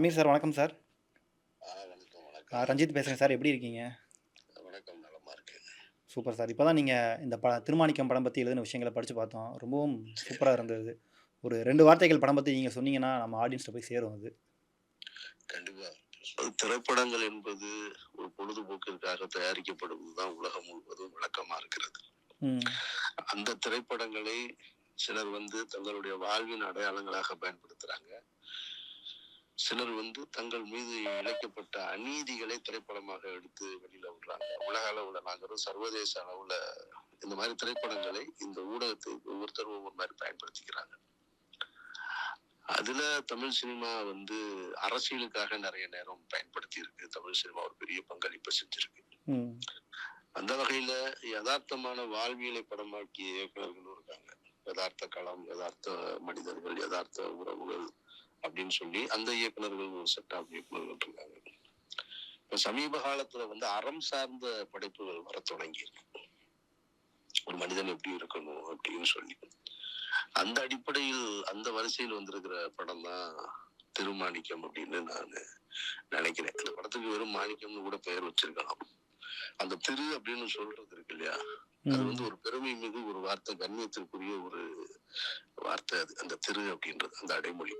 Amir sir வணக்கம் sir. வணக்கம், வணக்கம். ரஞ்சித் பேசுறேன் சார். எப்படி இருக்கீங்க? வணக்கம். நலமா இருக்கேன். Super sir. இப்ப தான் நீங்க இந்த திருமாணிக்கம் படம் பத்தி எழுதின விஷயங்கள படிச்சு பார்த்தோம். ரொம்பவும் சரி. சூப்பரா இருந்தது. ஒரு 2 வார்த்தைகள் படம் பத்தி நீங்க சொன்னீங்கன்னா, நம்ம ஆடியன்ஸ்ட்ட போய் சேரும் அது. கண்டிப்பா. திரைப்படங்கள் என்பது ஒரு பொழுதுபோக்கிற்காக தயாரிக்கப்படுவதுதான் உலகம் முழுவதும் வழக்கமா இருக்கிறது. ம். அந்த திரைப்படங்களை சிலர் தங்களுடைய வாழ்வின் அடையாளங்களாக பயன்படுத்துறாங்க. சிலர் தங்கள் மீது இழைக்கப்பட்ட அநீதிகளை திரைப்படமாக எடுத்து வெளியில விடுறாங்க. உலக அளவுல நாங்களும் சர்வதேச அளவுல இந்த மாதிரி திரைப்படங்களை இந்த ஊடகத்தை ஒவ்வொருத்தரும் ஒவ்வொரு மாதிரி பயன்படுத்திக்கிறாங்க. அதுல தமிழ் சினிமா அரசியலுக்காக நிறைய நேரம் பயன்படுத்தி இருக்கு. தமிழ் சினிமா ஒரு பெரிய பங்களிப்பை செஞ்சிருக்கு. ம். அந்த வகையில யதார்த்தமான வாழ்வியலை படமாக்கிய இயக்குநர்களும் இருக்காங்க. யதார்த்த களம், யதார்த்த மனிதர்கள், யதார்த்த உறவுகள் அப்படின்னு சொல்லி அந்த இயக்குநர்கள் ஒரு செட் ஆஃப் இயக்குநர்கள் இருக்காங்க. இப்ப சமீப காலத்துல அறம் சார்ந்த படைப்புகள் வர தொடங்கி இருக்கு. ஒரு மனிதன் எப்படி இருக்கணும் அப்படின்னு சொல்லி அந்த அடிப்படையில் அந்த வரிசையில் வந்திருக்கிற படம் தான் திருமாணிக்கம் அப்படின்னு நான் நினைக்கிறேன். இந்த படத்துக்கு வெறும் மாணிக்கம்னு கூட பெயர் வச்சிருக்கலாம். அந்த திரு அப்படின்னு சொல்றது இருக்கு இல்லையா, அது ம். ஒரு பெருமை மிகு ஒரு வார்த்தை, கண்ணியத்திற்குரிய ஒரு வார்த்தை. அது அந்த திரு அப்படின்றது அந்த அடைமொழி.